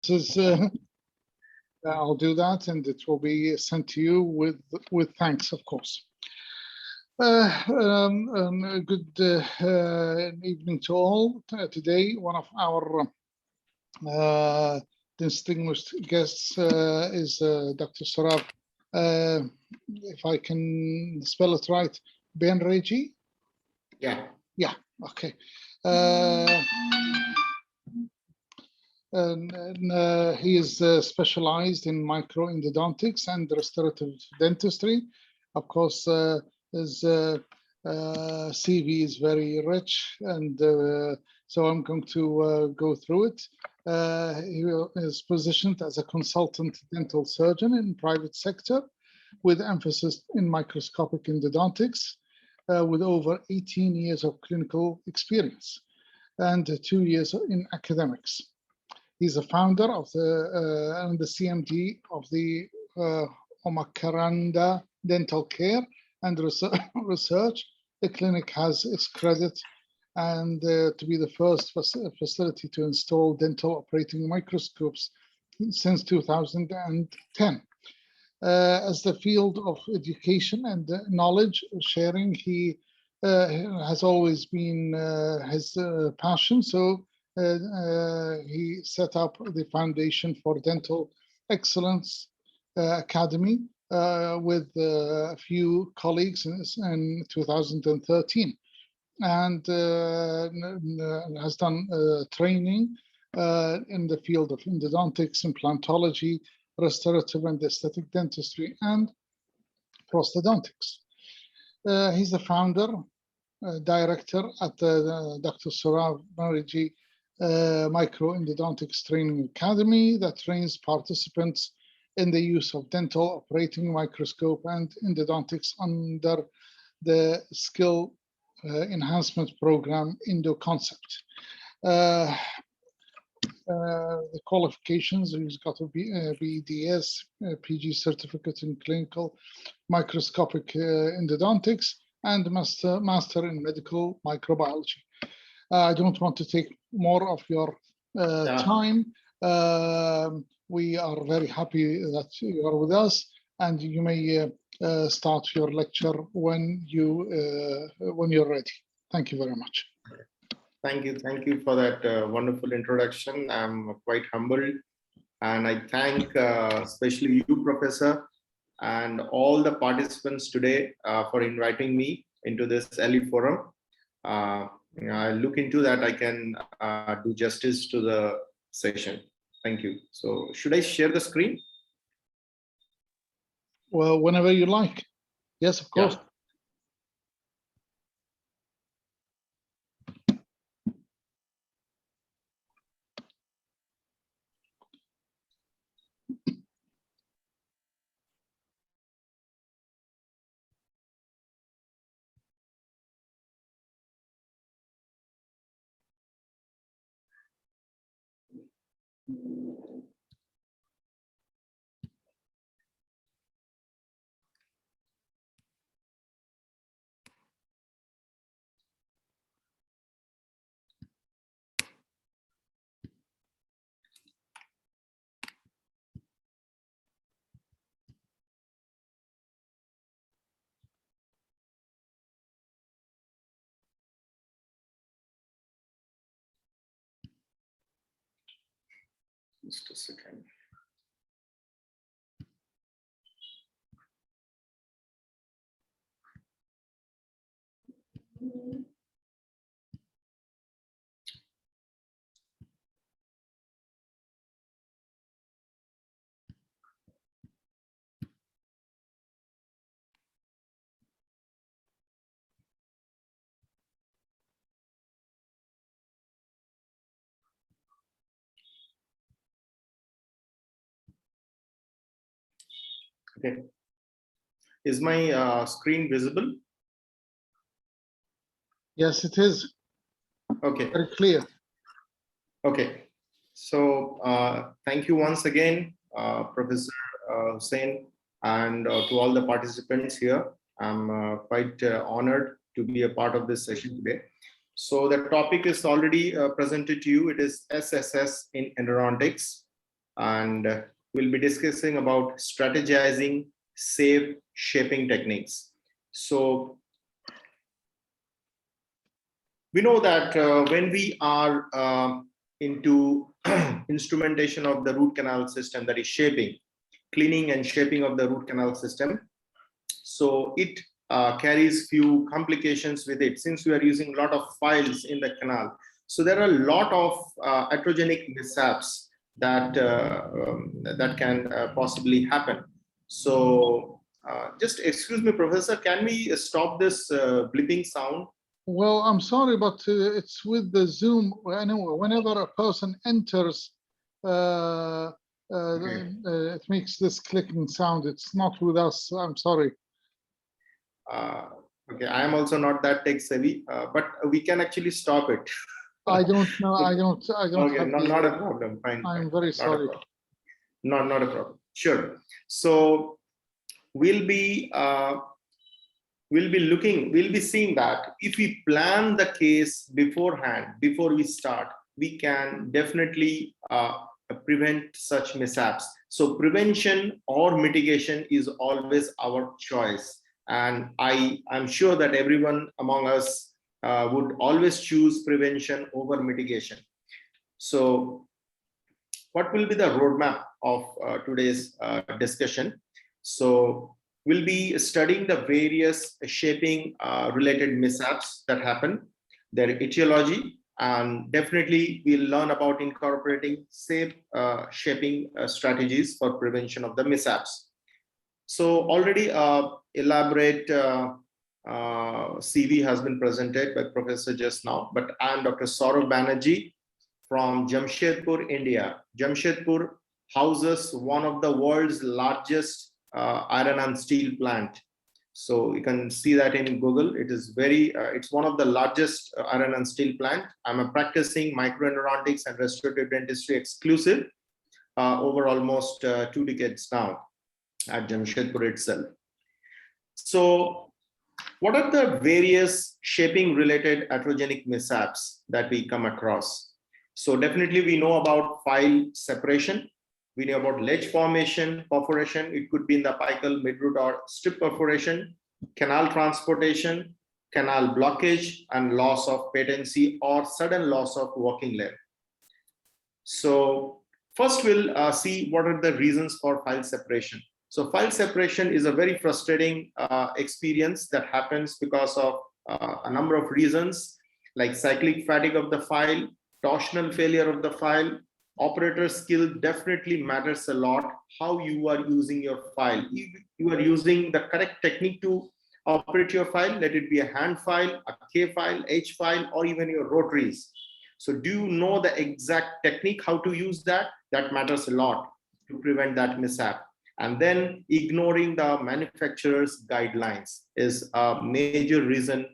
is, I'll do that, and it will be sent to you with thanks, of course. Good evening to all. Today, one of our distinguished guests is Dr. Sourav, if I can spell it right, Banerjee? Yeah. Yeah, okay. He is specialized in microendodontics and restorative dentistry. Of course, his CV is very rich, and so I'm going to go through it. He is positioned as a consultant dental surgeon in private sector with emphasis in microscopic endodontics, with over 18 years of clinical experience and 2 years in academics. He's a founder of and the CMD of the Omakaranda Dental Care and Research. The clinic has its credit and to be the first facility to install dental operating microscopes since 2010. As the field of education and knowledge sharing, he has always been his passion. So he set up the Foundation for Dental Excellence Academy with a few colleagues in 2013, and has done training in the field of endodontics, implantology, restorative and aesthetic dentistry, and prosthodontics. He's the founder, director at the Dr. Sourav Banerjee Microendodontics Training Academy that trains participants in the use of dental operating microscope and endodontics under the skill enhancement program EndoConcept. The qualifications, he's got a BDS, PG certificate in clinical microscopic endodontics, and master in medical microbiology. I don't want to take more of your time. We are very happy that you are with us, and you may start your lecture when you're ready. Thank you very much. Thank you for that wonderful introduction. I'm quite humbled, and I thank especially you, Professor, and all the participants today for inviting me into this early forum. I look into that I can do justice to the session. Thank you. So should I share the screen? Well, whenever you like. Yes, of course. Yeah. Just a second. Okay. Is my screen visible? Yes, it is. Okay. Very clear. Okay. So thank you once again, Professor Hussain, and to all the participants here. I'm quite honored to be a part of this session today. So the topic is already presented to you. It is SSS in endodontics. and we'll be discussing about strategizing safe shaping techniques. So we know that when we are into instrumentation of the root canal system, that is shaping, cleaning and shaping of the root canal system, so it carries few complications with it, since we are using a lot of files in the canal. So there are a lot of atherogenic mishaps that that can possibly happen. So just excuse me, Professor, can we stop this blipping sound? Well, I'm sorry, but it's with the Zoom. Anyway, whenever a person enters, it makes this clicking sound. It's not with us. I'm sorry. Okay, I am also not that tech savvy, but we can actually stop it. I don't know. I don't. Okay, not a problem. Fine. I'm very sorry. Not a problem. Sure. So we'll be seeing that if we plan the case beforehand, before we start, we can definitely prevent such mishaps. So prevention or mitigation is always our choice. And I'm sure that everyone among us would always choose prevention over mitigation. So what will be the roadmap of today's discussion? So we'll be studying the various shaping related mishaps that happen, their etiology, and definitely we'll learn about incorporating safe shaping strategies for prevention of the mishaps. So already elaborate CV has been presented by Professor just now, but I'm Dr. Sourav Banerjee from Jamshedpur, India. Jamshedpur houses one of the world's largest iron and steel plant. So you can see that in Google. It is it's one of the largest iron and steel plant. I'm a practicing microendodontics and restorative dentistry exclusive over almost 2 decades now at Jamshedpur itself. So what are the various shaping related atherogenic mishaps that we come across? So definitely we know about file separation. We know about ledge formation, perforation. It could be in the apical, midroot, or strip perforation, canal transportation, canal blockage, and loss of patency or sudden loss of working length. So first we'll see what are the reasons for file separation. So file separation is a very frustrating experience that happens because of a number of reasons, like cyclic fatigue of the file, torsional failure of the file. Operator skill definitely matters a lot, how you are using your file. If you are using the correct technique to operate your file, let it be a hand file, a K file, H file, or even your rotaries. So do you know the exact technique, how to use that? That matters a lot to prevent that mishap. And then ignoring the manufacturer's guidelines is a major reason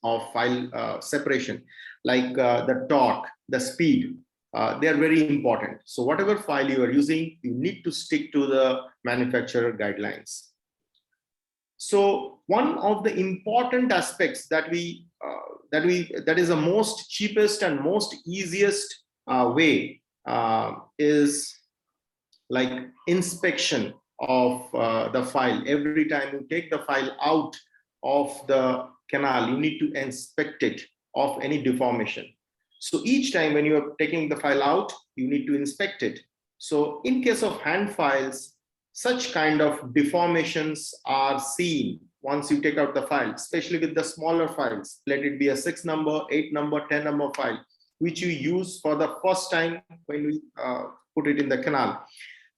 of file separation, like the torque, the speed, they are very important. So whatever file you are using, you need to stick to the manufacturer guidelines. So one of the important aspects that is the most cheapest and most easiest way is like inspection of the file. Every time you take the file out of the canal, you need to inspect it of any deformation. So each time when you are taking the file out, you need to inspect it. So in case of hand files, such kind of deformations are seen once you take out the file, especially with the smaller files. Let it be a 6 number, 8 number, 10 number file, which you use for the first time when we put it in the canal.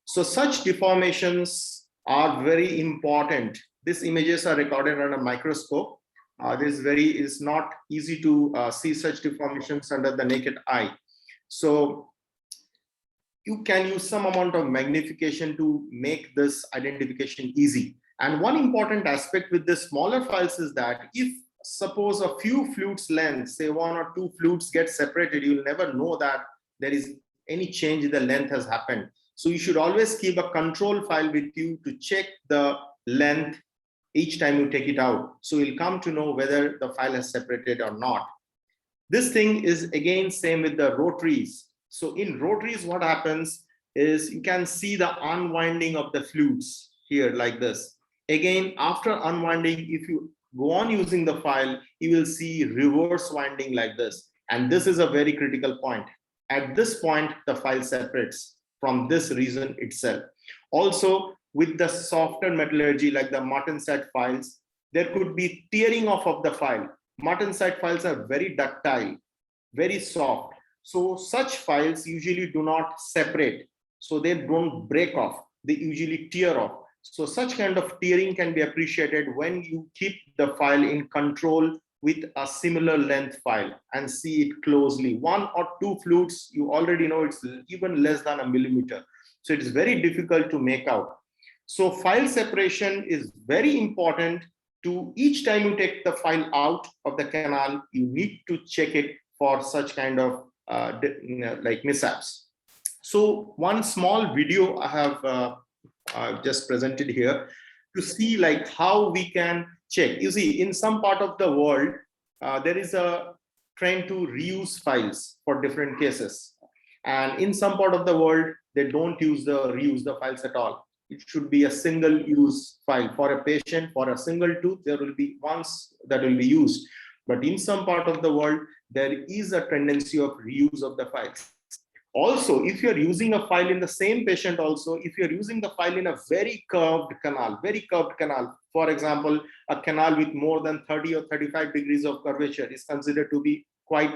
So such deformations are very important. These images are recorded on a microscope. It's not easy to see such deformations under the naked eye. So you can use some amount of magnification to make this identification easy. And one important aspect with the smaller files is that if suppose a few flutes length, say 1 or 2 flutes get separated, you'll never know that there is any change in the length has happened. So you should always keep a control file with you to check the length each time you take it out. So you'll come to know whether the file has separated or not. This thing is again same with the rotaries. So in rotaries, what happens? is you can see the unwinding of the flutes here like this. Again, after unwinding, if you go on using the file, you will see reverse winding like this. And this is a very critical point. At this point, the file separates from this region itself. Also, with the softer metallurgy like the martensite files, there could be tearing off of the file. Martensite files are very ductile, very soft. So such files usually do not separate. So they don't break off. They usually tear off. So such kind of tearing can be appreciated when you keep the file in control with a similar length file and see it closely. 1 or 2 flutes, you already know it's even less than a millimeter. So it is very difficult to make out. So file separation is very important. To each time you take the file out of the canal, you need to check it for such kind of like mishaps. So one small video I have just presented here to see like how we can check. You see, in some part of the world, there is a trend to reuse files for different cases. And in some part of the world, they don't reuse the files at all. It should be a single use file for a patient, for a single tooth, there will be once that will be used. But in some part of the world, there is a tendency of reuse of the files. Also, if you're using a file in the same patient also, if you're using the file in a very curved canal, for example, a canal with more than 30 or 35 degrees of curvature is considered to be quite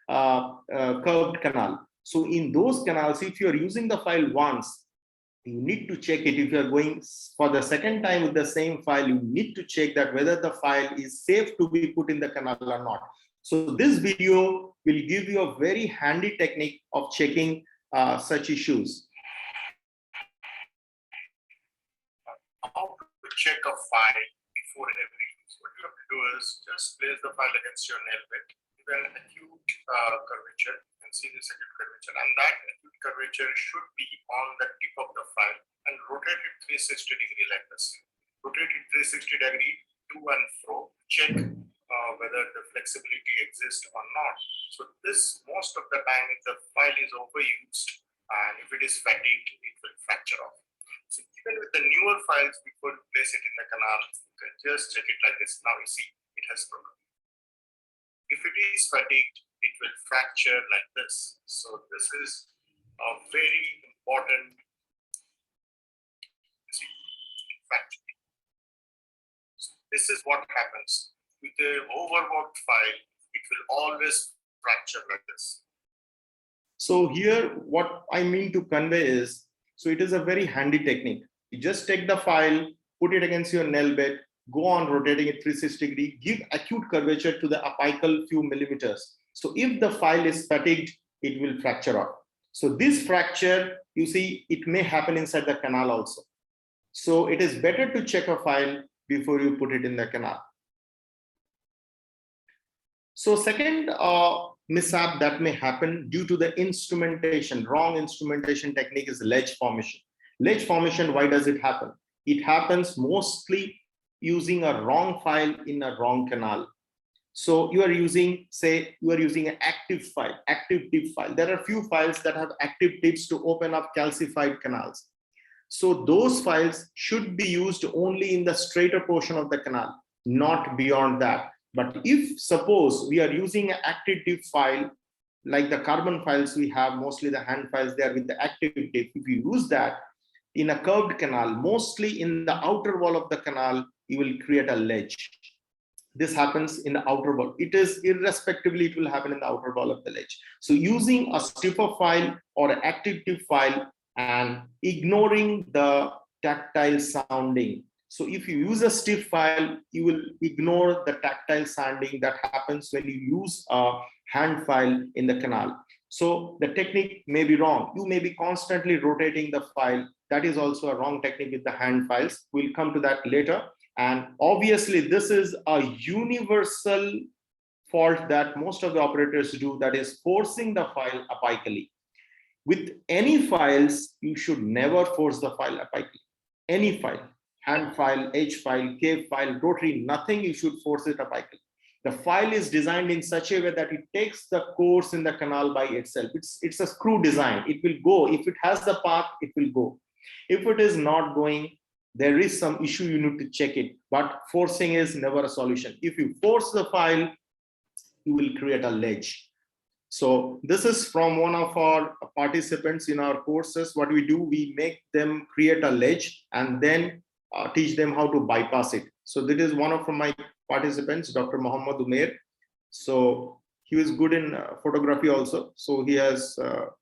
curved canal. So in those canals, if you're using the file once, you need to check it. If you're going for the second time with the same file, you need to check that whether the file is safe to be put in the canal or not. So this video will give you a very handy technique of checking such issues. How to check a file before every use? What you have to do is just place the file against your nail bit, give an acute curvature, and see this acute curvature, and that acute curvature should be on the tip of the file, and rotate it 360 degree like this. Rotate it 360 degree to and fro, check whether the flexibility exists or not. So this, most of the time, if the file is overused and if it is fatigued, it will fracture off. So even with the newer files, before you place it in the canal, you can just check it like this. Now you see it has broken. If it is fatigued, it will fracture like this. So this is a very important fracture. So this is what happens. With a overworked file, it will always fracture like this. So here, what I mean to convey is, so it is a very handy technique. You just take the file, put it against your nail bed, go on rotating it 360 degree, give acute curvature to the apical few millimeters. So if the file is fatigued, it will fracture off. So this fracture, you see, it may happen inside the canal also. So it is better to check a file before you put it in the canal. So second mishap that may happen due to the instrumentation, wrong instrumentation technique is ledge formation. Ledge formation, why does it happen? It happens mostly using a wrong file in a wrong canal. So you are using, say, you are using an active file, active tip file. There are few files that have active tips to open up calcified canals. So those files should be used only in the straighter portion of the canal, not beyond that. But if suppose we are using an active tip file, like the carbon files we have, mostly the hand files there with the active tip, if you use that in a curved canal, mostly in the outer wall of the canal, you will create a ledge. This happens in the outer wall. It is irrespectively, it will happen in the outer wall of the ledge. So using a stiffer file or an active tip file and ignoring the tactile sounding. So if you use a stiff file, you will ignore the tactile sounding that happens when you use a hand file in the canal. So the technique may be wrong. You may be constantly rotating the file. That is also a wrong technique with the hand files. We'll come to that later. And obviously, this is a universal fault that most of the operators do, that is forcing the file apically. With any files, you should never force the file apically. Any file, hand file, H file, K file, rotary, nothing, you should force it apically. The file is designed in such a way that it takes the course in the canal by itself. It's a screw design. It will go. If it has the path, it will go. If it is not going, there is some issue, you need to check it. But forcing is never a solution. If you force the file, you will create a ledge. So this is from one of our participants in our courses. What we do, we make them create a ledge and then teach them how to bypass it. So that is one of my participants, Dr. Muhammad Umair. So he was good in photography also. So he has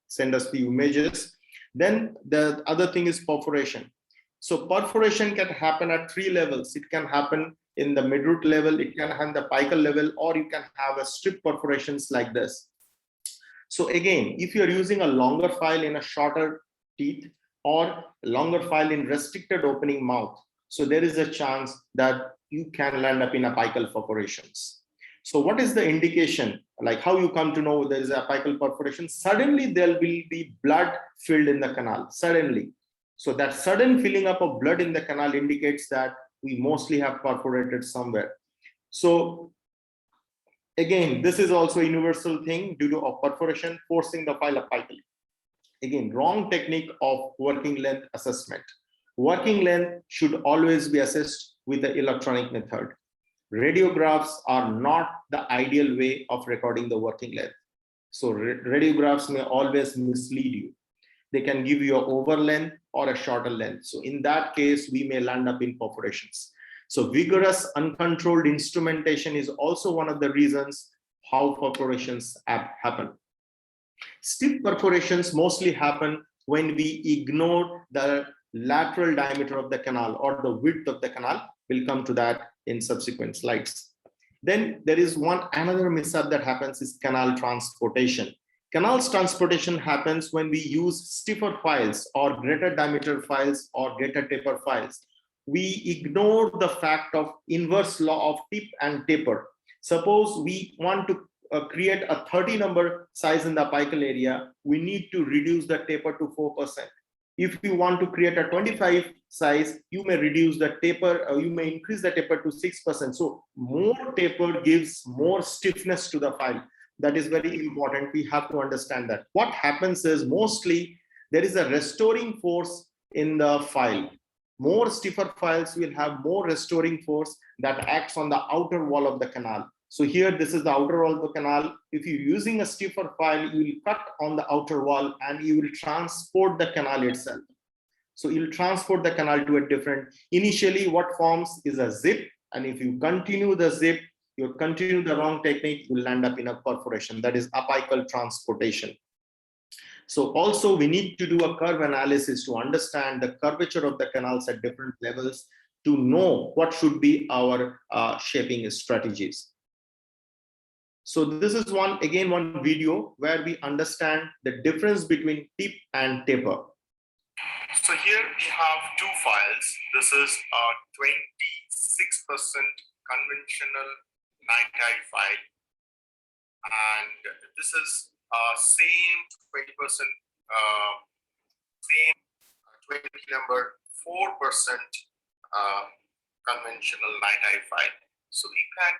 sent us the images. Then the other thing is perforation. So perforation can happen at 3 levels. It can happen in the midroot level, it can have the apical level, or you can have a strip perforations like this. So again, if you are using a longer file in a shorter teeth or longer file in restricted opening mouth, so there is a chance that you can land up in apical perforations. So what is the indication? Like how you come to know there is apical perforation? Suddenly there will be blood filled in the canal, suddenly. So that sudden filling up of blood in the canal indicates that we mostly have perforated somewhere. So again, this is also a universal thing due to a perforation forcing the file apically. Again, wrong technique of working length assessment. Working length should always be assessed with the electronic method. Radiographs are not the ideal way of recording the working length. So radiographs may always mislead you. They can give you an over length or a shorter length. So in that case, we may land up in perforations. So vigorous, uncontrolled instrumentation is also one of the reasons how perforations happen. Stiff perforations mostly happen when we ignore the lateral diameter of the canal or the width of the canal. We'll come to that in subsequent slides. Then there is another mishap that happens is canal transportation. Canal transportation happens when we use stiffer files or greater diameter files or greater taper files. We ignore the fact of inverse law of tip and taper. Suppose we want to create a 30 number size in the apical area, we need to reduce the taper to 4%. If you want to create a 25 size, you may reduce the taper, you may increase the taper to 6%. So more taper gives more stiffness to the file. That is very important. We have to understand that. What happens is mostly there is a restoring force in the file. More stiffer files will have more restoring force that acts on the outer wall of the canal. So here, this is the outer wall of the canal. If you're using a stiffer file, you will cut on the outer wall and you will transport the canal itself. So you'll transport the canal to a different, initially what forms is a zip. And if you continue the zip, you continue the wrong technique, you'll land up in a perforation. That is apical transportation. So also we need to do a curve analysis to understand the curvature of the canals at different levels to know what should be our shaping strategies. So this is one video where we understand the difference between tip and taper. So here we have two files. This is a 26% conventional night eye file, and this is same 20%, same 20 number 4% conventional night eye file. So we can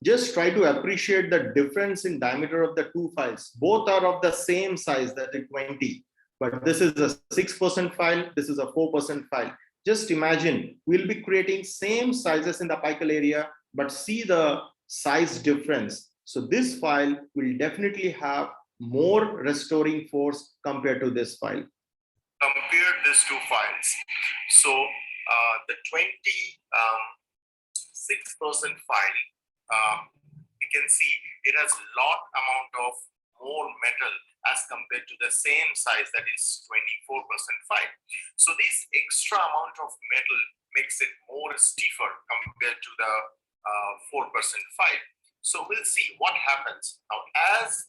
just try to appreciate the difference in diameter of the two files. Both are of the same size, that is 20, but this is a 6% file, this is a 4% file. Just imagine, we'll be creating same sizes in the apical area, but see the size difference. So this file will definitely have more restoring force compared to this file. Compare these two files. So the 26% file, we can see it has a lot amount of more metal as compared to the same size, that is 24% file. So this extra amount of metal makes it more stiffer compared to the 4% file. So we'll see what happens now as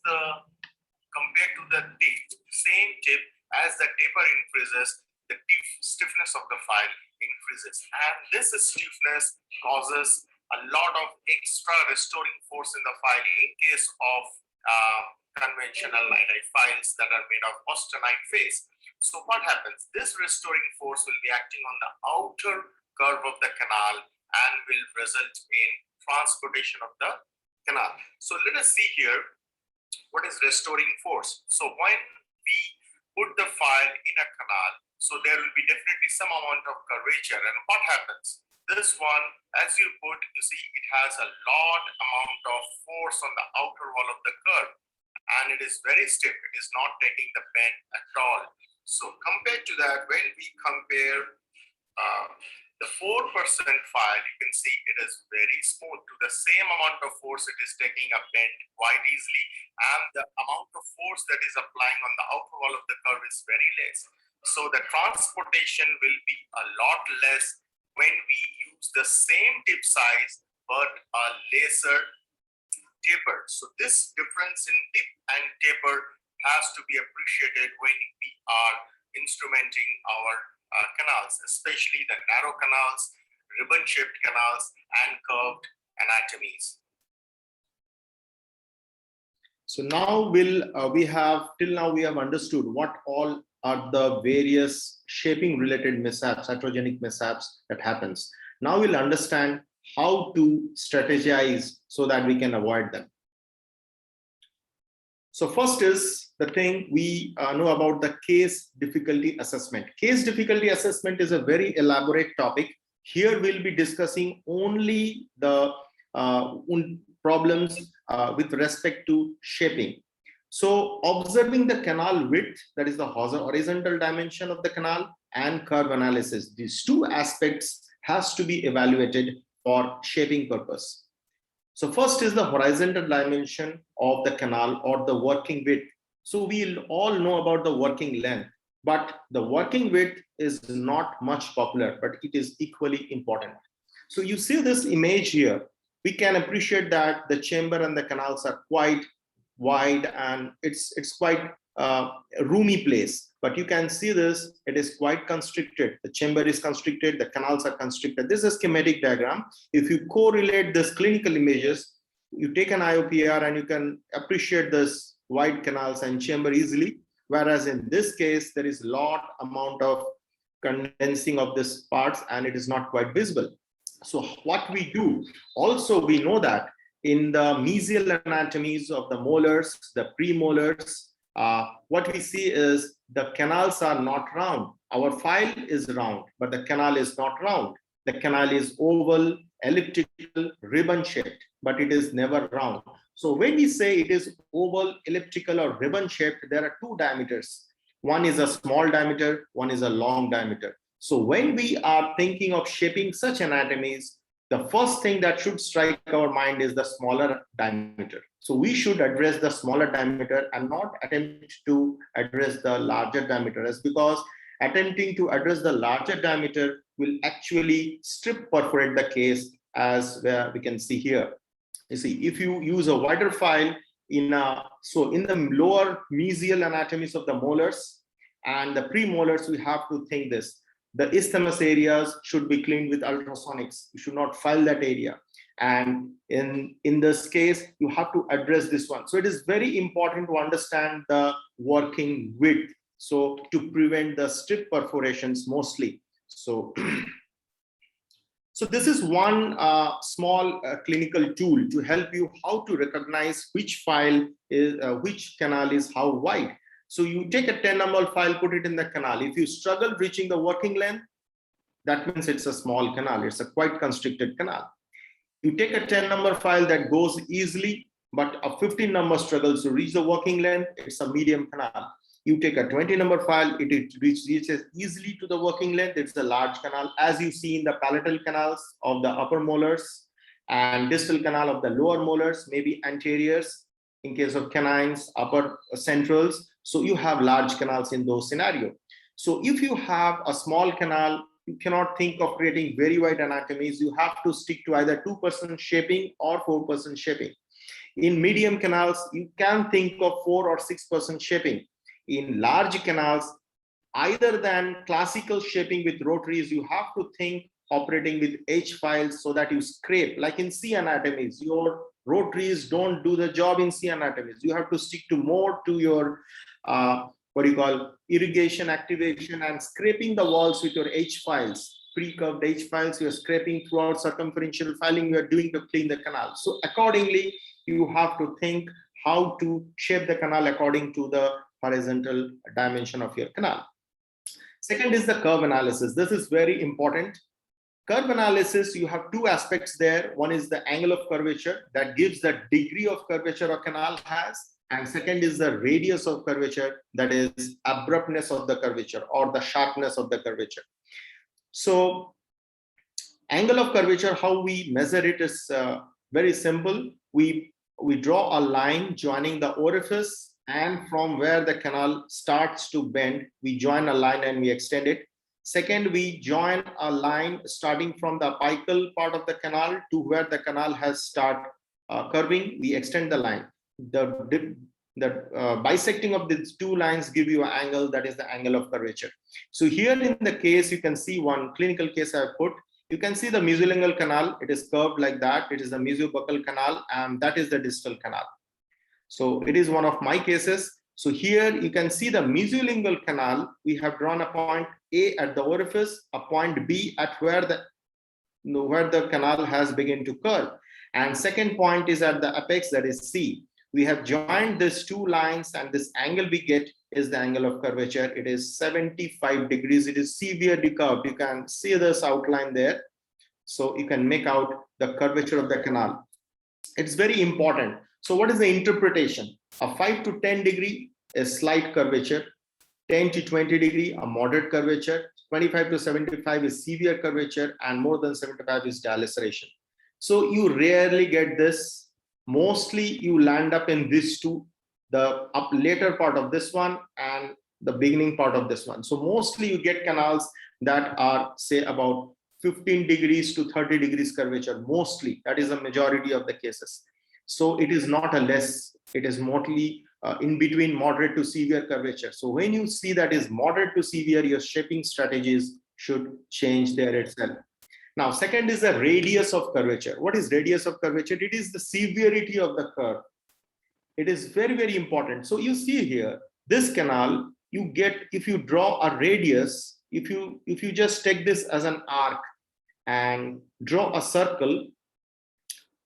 compared to the tip, same tip, as the taper increases, the stiffness of the file increases, and this stiffness causes a lot of extra restoring force in the file in case of conventional night eye files that are made of austenite face. So what happens? This restoring force will be acting on the outer curve of the canal and will result in transportation of the canal. So let us see here what is restoring force. So when we put the file in a canal, so there will be definitely some amount of curvature. And what happens? This one, as you put, you see it has a lot amount of force on the outer wall of the curve, and it is very stiff. It is not taking the bend at all. So compared to that, when we compare the 4% file, you can see it is very smooth. To the same amount of force, it is taking a bend quite easily, and the amount of force that is applying on the outer wall of the curve is very less. So the transportation will be a lot less when we use the same tip size but a lesser taper. So this difference in tip and taper has to be appreciated when we are instrumenting our canals, especially the narrow canals, ribbon-shaped canals, and curved anatomies. So now we have understood what all are the various shaping related mishaps, iatrogenic mishaps that happens. Now we'll understand how to strategize so that we can avoid them. So first is the thing we know about the case difficulty assessment. Case difficulty assessment is a very elaborate topic. Here we'll be discussing only the problems with respect to shaping. So observing the canal width, that is the horizontal dimension of the canal, and curve analysis, these two aspects has to be evaluated for shaping purpose. So first is the horizontal dimension of the canal or the working width. So we'll all know about the working length, but the working width is not much popular, but it is equally important. So you see this image here, we can appreciate that the chamber and the canals are quite wide, and it's quite a roomy place, but you can see this, it is quite constricted. The chamber is constricted, the canals are constricted. This is a schematic diagram. If you correlate this clinical images, you take an IOPR and you can appreciate this wide canals and chamber easily, whereas in this case there is a lot amount of condensing of this parts and it is not quite visible. So what we do, also we know that in the mesial anatomies of the molars, the premolars, what we see is the canals are not round. Our file is round, but the canal is not round. The canal is oval, elliptical, ribbon shaped, but it is never round. So when we say it is oval, elliptical, or ribbon shaped, there are two diameters. One is a small diameter, one is a long diameter. So when we are thinking of shaping such anatomies, the first thing that should strike our mind is the smaller diameter. So we should address the smaller diameter and not attempt to address the larger diameter, because attempting to address the larger diameter will actually strip perforate the case, as we can see here. You see, if you use a wider file in the lower mesial anatomies of the molars and the premolars, we have to think this. The isthmus areas should be cleaned with ultrasonics. You should not file that area. And in this case, you have to address this one. So it is very important to understand the working width, so to prevent the strip perforations mostly. So, so this is one small clinical tool to help you how to recognize which file is, which canal is how wide. So you take a 10 mm file, put it in the canal. If you struggle reaching the working length, that means it's a small canal. It's a quite constricted canal. You take a 10 number file that goes easily, but a 15 number struggles to reach the working length, it's a medium canal. You take a 20 number file, it reaches easily to the working length, it's a large canal, as you see in the palatal canals of the upper molars and distal canal of the lower molars, maybe anteriors in case of canines, upper centrals. So you have large canals in those scenarios. So if you have a small canal, you cannot think of creating very wide anatomies. You have to stick to either 2% shaping or 4% shaping. In medium canals, you can think of 4 or 6% shaping. In large canals, either than classical shaping with rotaries, you have to think operating with H files so that you scrape. Like in C anatomies, your rotaries don't do the job in C anatomies. You have to stick to more to your irrigation activation and scraping the walls with your H files, pre-curved H files. You're scraping throughout circumferential filing, you are doing to clean the canal. So accordingly, you have to think how to shape the canal according to the horizontal dimension of your canal. Second is the curve analysis. This is very important. Curve analysis, you have two aspects there. One is the angle of curvature that gives the degree of curvature a canal has. And second is the radius of curvature, that is abruptness of the curvature or the sharpness of the curvature. So angle of curvature, how we measure it is very simple. We draw a line joining the orifice, and from where the canal starts to bend, we join a line and we extend it. Second, we join a line starting from the apical part of the canal to where the canal has start curving. We extend the line. The bisecting of these two lines give you an angle, that is the angle of curvature. So here in the case, you can see one clinical case I have put. You can see the mesolingual canal. It is curved like that. It is the mesobuccal canal, and that is the distal canal. So it is one of my cases. So here you can see the mesolingual canal. We have drawn a point A at the orifice, a point B at where the canal has begun to curve. And second point is at the apex, that is C. We have joined these two lines, and this angle we get is the angle of curvature. It is 75 degrees. It is severely curved. You can see this outline there. So you can make out the curvature of the canal. It's very important. So what is the interpretation? A 5 to 10 degree is slight curvature, 10 to 20 degree a moderate curvature, 25 to 75 is severe curvature, and more than 75 is dilaceration. So you rarely get this. Mostly you land up in these two, the later part of this one and the beginning part of this one. So mostly you get canals that are, say, about 15 degrees to 30 degrees curvature. Mostly, that is the majority of the cases. So it is not a less, it is mostly in between moderate to severe curvature. So when you see that is moderate to severe, your shaping strategies should change there itself. Now, second is the radius of curvature. What is radius of curvature? It is the severity of the curve. It is very, very important. So you see here, this canal, you get, if you draw a radius, if you just take this as an arc and draw a circle,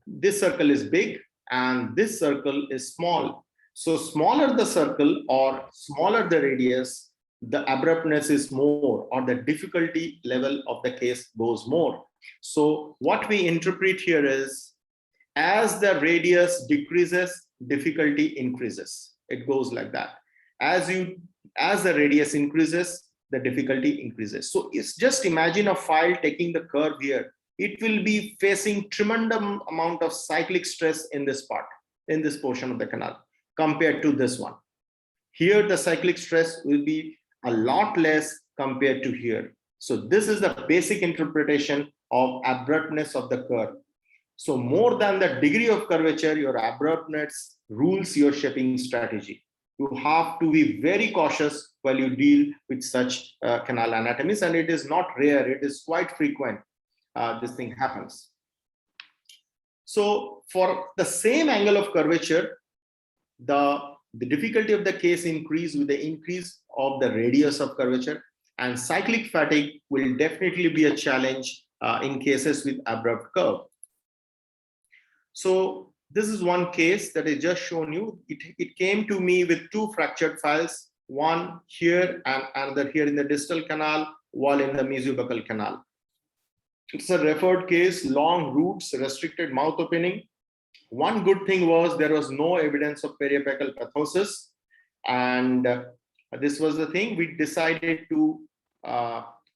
this circle is big and this circle is small. So smaller the circle or smaller the radius, the abruptness is more, or the difficulty level of the case goes more. So what we interpret here is, as the radius decreases, difficulty increases. It goes like that. As the radius increases, the difficulty increases. So it's just imagine a file taking the curve here. It will be facing tremendous amount of cyclic stress in this part, in this portion of the canal, compared to this one. Here, the cyclic stress will be a lot less compared to here. So this is the basic interpretation of abruptness of the curve. So more than the degree of curvature, your abruptness rules your shaping strategy. You have to be very cautious while you deal with such canal anatomies, and it is not rare, it is quite frequent. This thing happens. So for the same angle of curvature, the difficulty of the case increase with the increase of the radius of curvature, and cyclic fatigue will definitely be a challenge in cases with abrupt curve. So this is one case that I just shown you. It came to me with two fractured files, one here and another here in the distal canal, one in the mesobuccal canal. It's a referred case, long roots, restricted mouth opening. One good thing was there was no evidence of periapical pathosis, and this was the thing. We decided to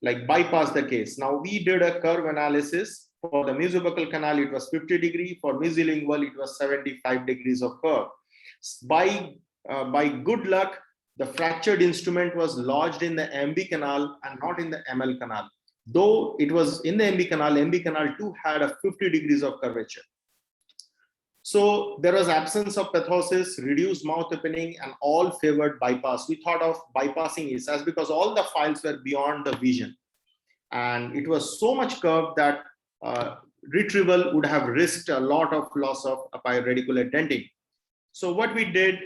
bypass the case. Now we did a curve analysis. For the mesobuccal canal, it was 50 degrees. For mesolingual, it was 75 degrees of curve. By good luck, the fractured instrument was lodged in the MB canal and not in the ML canal. Though it was in the MB canal too had a 50 degrees of curvature. So there was absence of pathosis, reduced mouth opening, and all favored bypass. We thought of bypassing ESAS because all the files were beyond the vision. And it was so much curved that retrieval would have risked a lot of loss of radicular denting. So what we did,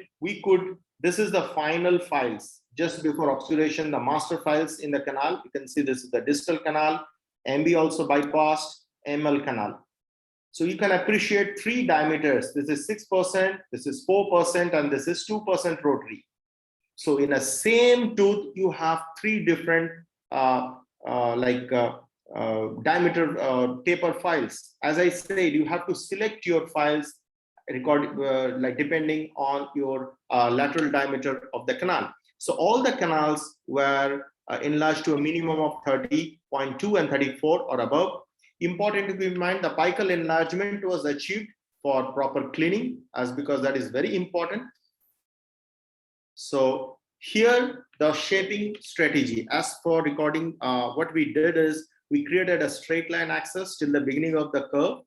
this is the final files. Just before obturation, the master files in the canal. You can see this is the distal canal, MB also bypassed, ML canal. So you can appreciate three diameters. This is 6%, this is 4%, and this is 2% rotary. So in a same tooth, you have three different diameter taper files. As I said, you have to select your files depending on your lateral diameter of the canal. So all the canals were enlarged to a minimum of 30.2 and 34 or above. Important to keep in mind, the apical enlargement was achieved for proper cleaning, because that is very important. So here the shaping strategy, as for recording, what we did is we created a straight line axis till the beginning of the curve,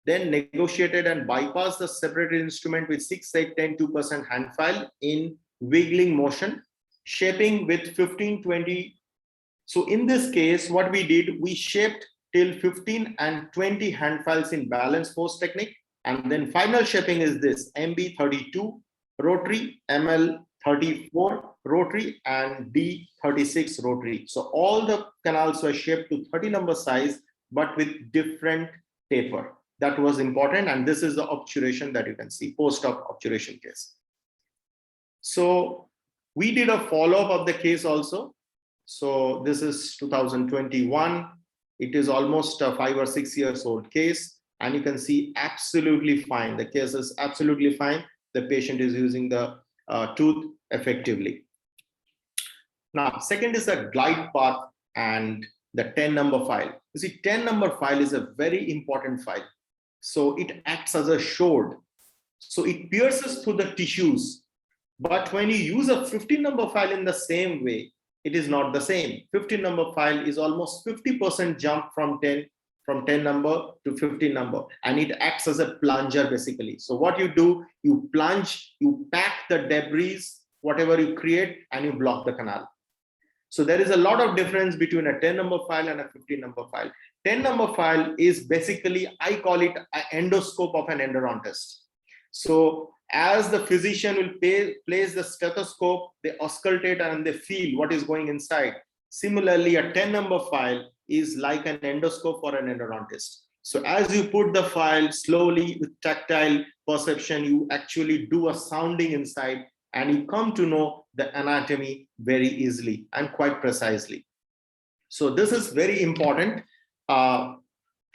then negotiated and bypassed the separated instrument with 6, 8, 10, 2% hand file in wiggling motion, shaping with 15, 20. So in this case, what we did, we shaped till 15 and 20 hand files in balance force technique. And then final shaping is this: MB32 rotary, ML34 rotary, and D36 rotary. So all the canals were shaped to 30 number size, but with different taper. That was important. And this is the obturation that you can see, post-op obturation case. So we did a follow-up of the case also. So this is 2021. It is almost a 5 or 6 years old case. And you can see absolutely fine. The case is absolutely fine. The patient is using the tooth effectively. Now, second is the glide path and the 10 number file. You see, 10 number file is a very important file. So it acts as a sword. So it pierces through the tissues. But when you use a 15 number file in the same way, it is not the same. 15 number file is almost 50% jump from 10 number to 15 number, and it acts as a plunger basically. So what you do, you plunge, you pack the debris, whatever you create, and you block the canal. So there is a lot of difference between a 10 number file and a 15 number file. 10 number file is basically, I call it an endoscope of an endodontist. So as the physician will place the stethoscope, they auscultate and they feel what is going inside. Similarly, a 10 number file is like an endoscope for an endodontist. So as you put the file slowly with tactile perception, you actually do a sounding inside, and you come to know the anatomy very easily and quite precisely. So this is very important to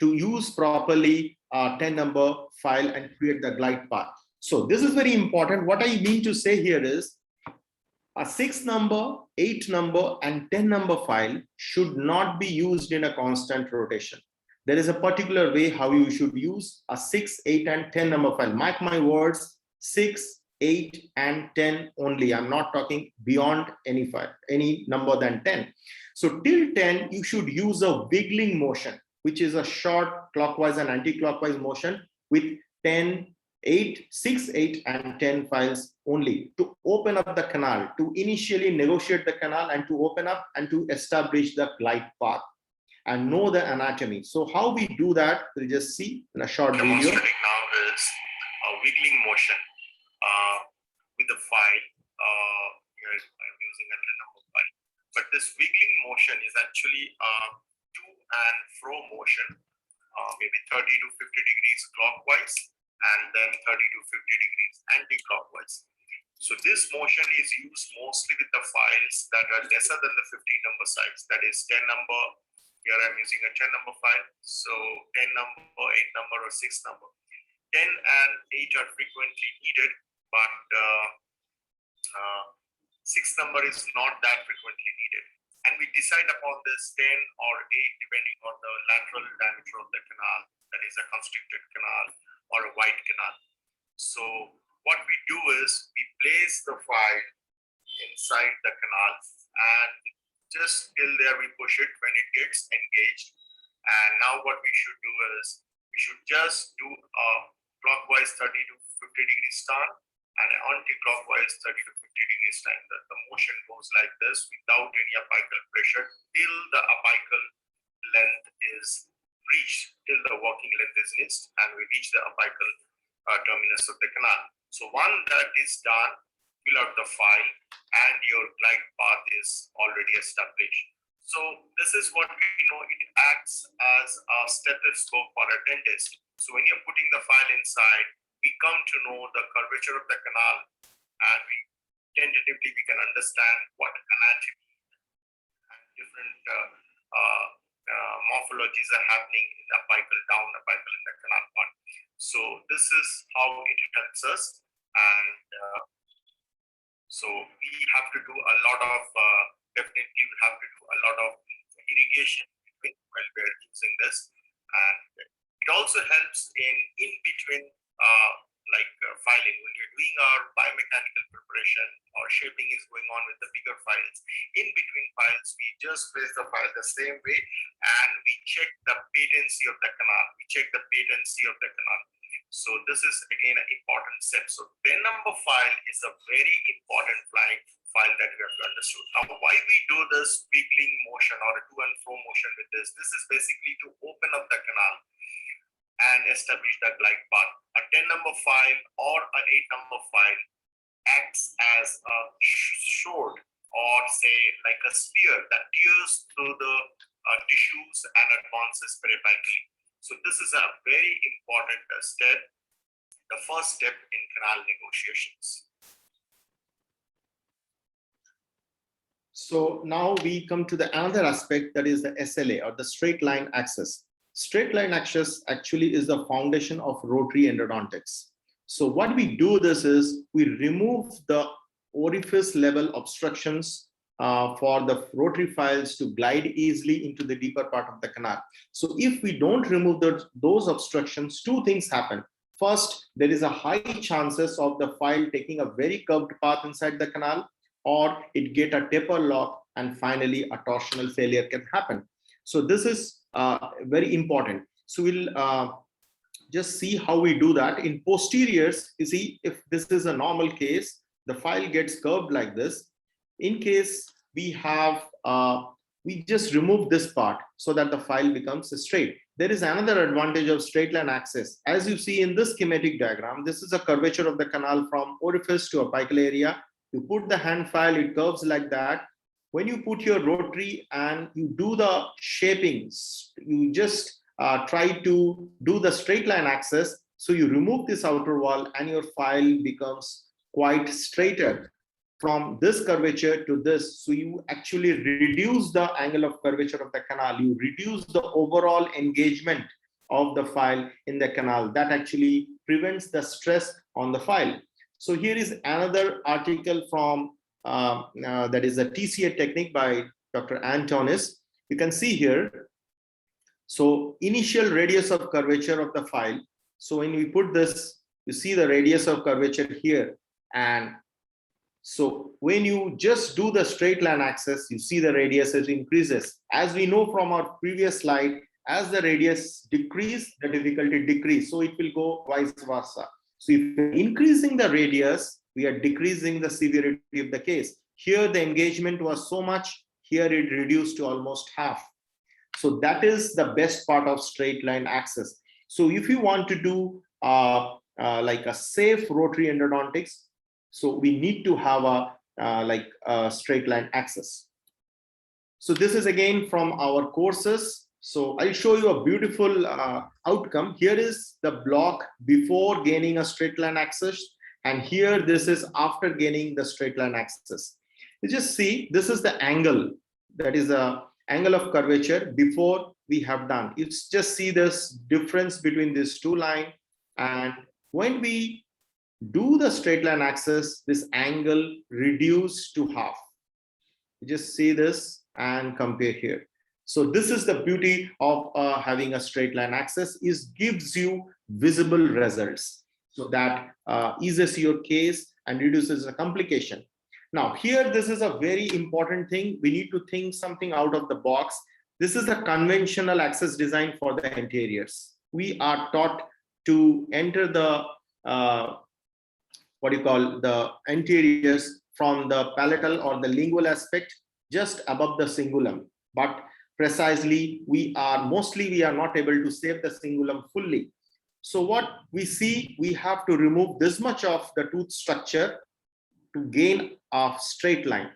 use properly 10 number file and create the glide path. So this is very important. What I mean to say here is a 6 number, 8 number, and 10 number file should not be used in a constant rotation. There is a particular way how you should use a 6, 8, and 10 number file. Mark my words, 6, 8, and 10 only. I'm not talking beyond any file, any number than 10. So till 10, you should use a wiggling motion, which is a short clockwise and anti-clockwise motion with 10, 8, 6, 8, and 10 files only to open up the canal, to initially negotiate the canal and to open up and to establish the glide path and know the anatomy. So how we do that, we'll just see in a short video. Demonstrating now is a wiggling motion with the file. Here I'm using a 10 number file. But this wiggling motion is actually a to and fro motion, maybe 30 to 50 degrees clockwise, and then 30 to 50 degrees anti-clockwise. So this motion is used mostly with the files that are lesser than the 15 number size, that is 10 number. Here I'm using a 10 number file. So 10 number, 8 number, or 6 number. 10 and 8 are frequently needed, but 6 number is not that frequently needed. And we decide upon this 10 or 8 depending on the lateral diameter of the canal, that is a constricted canal or a wide canal. So what we do is we place the file inside the canal, and just till there we push it when it gets engaged. And now what we should do is we should just do a clockwise 30 to 50 degree start and anti-clockwise 30 to 50 degrees time. The motion goes like this without any apical pressure till the apical length is reached, till the working length is reached, and we reach the apical terminus of the canal. So once that is done, fill out the file and your glide path is already established. So this is what we know. It acts as a stethoscope for a dentist. So when you're putting the file inside, we come to know the curvature of the canal, and we tentatively we can understand what anatomy and different morphologies are happening in the apical, down apical in the canal part. So this is how it helps us, and so we have to do a lot of definitely we have to do a lot of irrigation while we're using this, and it also helps in between filing when you're doing our biomechanical preparation or shaping is going on with the bigger files. In between files, we just place the file the same way, and we check the patency of the canal. We check the patency of the canal. So this is again an important step. So pen number file is a very important file that we have to understand. Now, why we do this wiggling motion or a to and fro motion with this? This is basically to open up the canal and establish the glide path. A 10 number file or a 8 number file acts as a sword, or say like a spear that tears through the tissues and advances peripically. So this is a very important step, the first step in canal negotiations. So now we come to the another aspect, that is the SLA, or the straight line axis. Straight line axis actually is the foundation of rotary endodontics. So what we do this is we remove the orifice level obstructions for the rotary files to glide easily into the deeper part of the canal. So if we don't remove those obstructions, two things happen. First, there is a high chances of the file taking a very curved path inside the canal, or it get a taper lock, and finally a torsional failure can happen. So this is very important. So we'll just see how we do that. In posteriors, you see, if this is a normal case, the file gets curved like this. In case we have, we just remove this part so that the file becomes straight. There is another advantage of straight line axis. As you see in this schematic diagram, this is a curvature of the canal from orifice to apical area. You put the hand file, it curves like that. When you put your rotary and you do the shapings, you just try to do the straight line axis. So you remove this outer wall and your file becomes quite straighter from this curvature to this. So you actually reduce the angle of curvature of the canal. You reduce the overall engagement of the file in the canal. That actually prevents the stress on the file. So here is another article from that is a TCA technique by Dr. Antonis. You can see here. So initial radius of curvature of the file. So when we put this, you see the radius of curvature here. And so when you just do the straight line axis, you see the radius increases. As we know from our previous slide, as the radius decrease, the difficulty decrease. So it will go vice versa. So if we're increasing the radius, we are decreasing the severity of the case. Here the engagement was so much, here it reduced to almost half. So that is the best part of straight line axis. So if you want to do like a safe rotary endodontics, so we need to have a straight line axis. So this is again from our courses. So I'll show you a beautiful outcome. Here is the block before gaining a straight line axis, and here this is after gaining the straight line axis. You just see this is the angle, that is a angle of curvature before we have done. You just see this difference between these two lines, and when we do the straight line axis, this angle reduced to half. You just see this and compare here. So this is the beauty of having a straight line axis, is gives you visible results. So that eases your case and reduces the complication. Now here, this is a very important thing. We need to think something out of the box. This is a conventional axis design for the anteriors. We are taught to enter the the anteriors from the palatal or the lingual aspect just above the cingulum. But precisely, we are not able to save the cingulum fully. So what we see, we have to remove this much of the tooth structure to gain a straight line,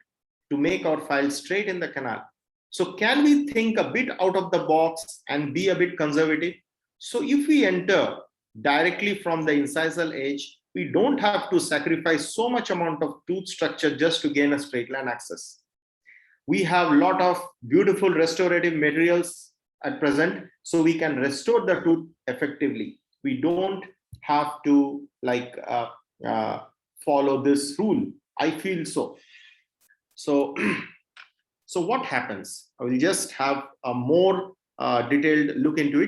to make our file straight in the canal. So can we think a bit out of the box and be a bit conservative? So if we enter directly from the incisal edge, we don't have to sacrifice so much amount of tooth structure just to gain a straight line access. We have a lot of beautiful restorative materials at present, so we can restore the tooth effectively. We don't have to follow this rule. I feel so. So, so what happens? I will just have a more detailed look into it.